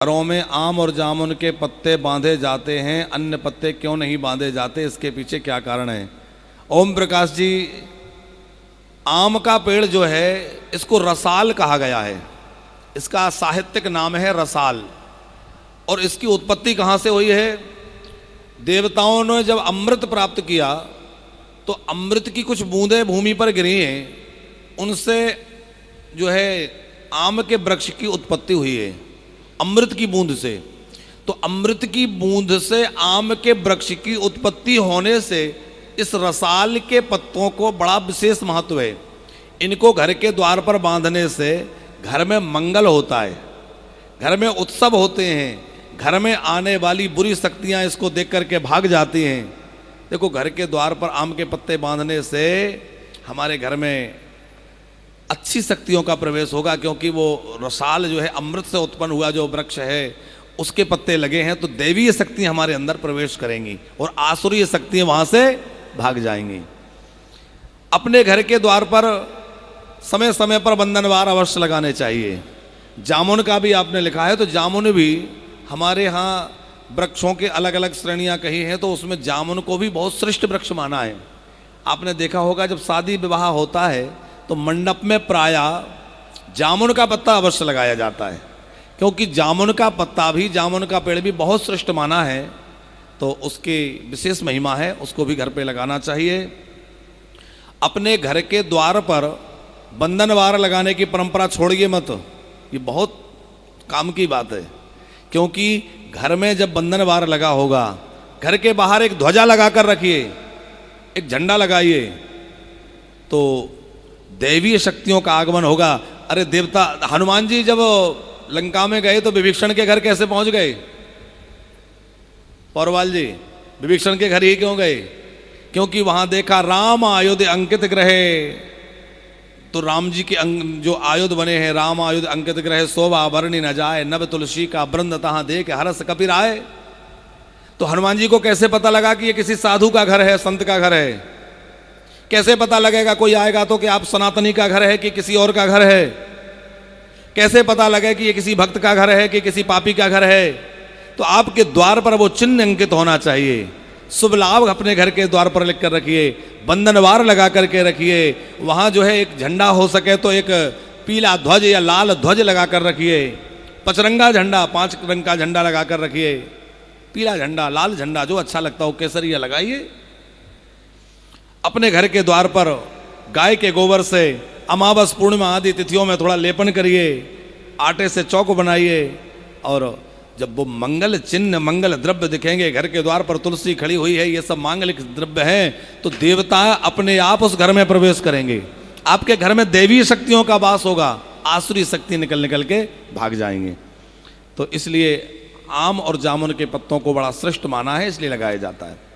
घरों में आम और जामुन के पत्ते बांधे जाते हैं, अन्य पत्ते क्यों नहीं बांधे जाते? इसके पीछे क्या कारण है? ओम प्रकाश जी, आम का पेड़ जो है इसको रसाल कहा गया है। इसका साहित्यिक नाम है रसाल। और इसकी उत्पत्ति कहाँ से हुई है? देवताओं ने जब अमृत प्राप्त किया तो अमृत की कुछ बूंदें भूमि पर गिरी हैं, उनसे जो है आम के वृक्ष की उत्पत्ति हुई है, अमृत की बूंद से। तो अमृत की बूंद से आम के वृक्ष की उत्पत्ति होने से इस रसाल के पत्तों को बड़ा विशेष महत्व है। इनको घर के द्वार पर बांधने से घर में मंगल होता है, घर में उत्सव होते हैं, घर में आने वाली बुरी शक्तियां इसको देख करके भाग जाती हैं। देखो, घर के द्वार पर आम के पत्ते बांधने से हमारे घर में अच्छी शक्तियों का प्रवेश होगा, क्योंकि वो रसाल जो है अमृत से उत्पन्न हुआ जो वृक्ष है उसके पत्ते लगे हैं, तो दैवीय शक्तियां हमारे अंदर प्रवेश करेंगी और आसुरीय शक्तियां वहां से भाग जाएंगी। अपने घर के द्वार पर समय समय पर बंधनवार अवश्य लगाने चाहिए। जामुन का भी आपने लिखा है, तो जामुन भी हमारे यहाँ वृक्षों के अलग अलग श्रेणियां कही हैं, तो उसमें जामुन को भी बहुत श्रेष्ठ वृक्ष माना है। आपने देखा होगा जब शादी विवाह होता है तो मंडप में प्रायः जामुन का पत्ता अवश्य लगाया जाता है, क्योंकि जामुन का पत्ता भी, जामुन का पेड़ भी बहुत श्रेष्ठ माना है, तो उसकी विशेष महिमा है, उसको भी घर पे लगाना चाहिए। अपने घर के द्वार पर बंधनवार लगाने की परंपरा छोड़िए मत, ये बहुत काम की बात है, क्योंकि घर में जब बंधनवार लगा होगा, घर के बाहर एक ध्वजा लगा कर रखिए, एक झंडा लगाइए, तो दैवीय शक्तियों का आगमन होगा। अरे देवता हनुमान जी जब लंका में गए तो विभीषण के घर कैसे पहुंच गए? पौरवाल जी, विभीषण के घर ही क्यों गए? क्योंकि वहां देखा राम आयुध अंकित ग्रहे, तो राम जी के जो आयुध बने हैं, राम आयुध अंकित ग्रहे शोभा वर्णि न जाए, नभ तुलसी का वृंद तहां देख हरस कपिर आए। तो हनुमान जी को कैसे पता लगा कि ये किसी साधु का घर है, संत का घर है? कैसे पता लगेगा कोई आएगा तो कि आप सनातनी का घर है कि किसी और का घर है? कैसे पता लगे कि ये किसी भक्त का घर है कि किसी पापी का घर है? तो आपके द्वार पर वो चिन्ह अंकित होना चाहिए। शुभ लाभ अपने घर के द्वार पर लिख कर रखिए, बंधनवार लगा करके रखिए। वहाँ जो है एक झंडा हो सके तो एक पीला ध्वज या लाल ध्वज लगा कर रखिए, पचरंगा झंडा, 5 रंग का झंडा लगा कर रखिए, पीला झंडा, लाल झंडा, जो अच्छा लगता हो, केसरिया लगाइए। अपने घर के द्वार पर गाय के गोबर से अमावस पूर्णिमा आदि तिथियों में थोड़ा लेपन करिए, आटे से चौक बनाइए, और जब वो मंगल चिन्ह, मंगल द्रव्य दिखेंगे, घर के द्वार पर तुलसी खड़ी हुई है, ये सब मांगलिक द्रव्य हैं, तो देवता अपने आप उस घर में प्रवेश करेंगे। आपके घर में दैवीय शक्तियों का वास होगा, आसुरी शक्ति निकल निकल के भाग जाएंगे। तो इसलिए आम और जामुन के पत्तों को बड़ा श्रेष्ठ माना है, इसलिए लगाया जाता है।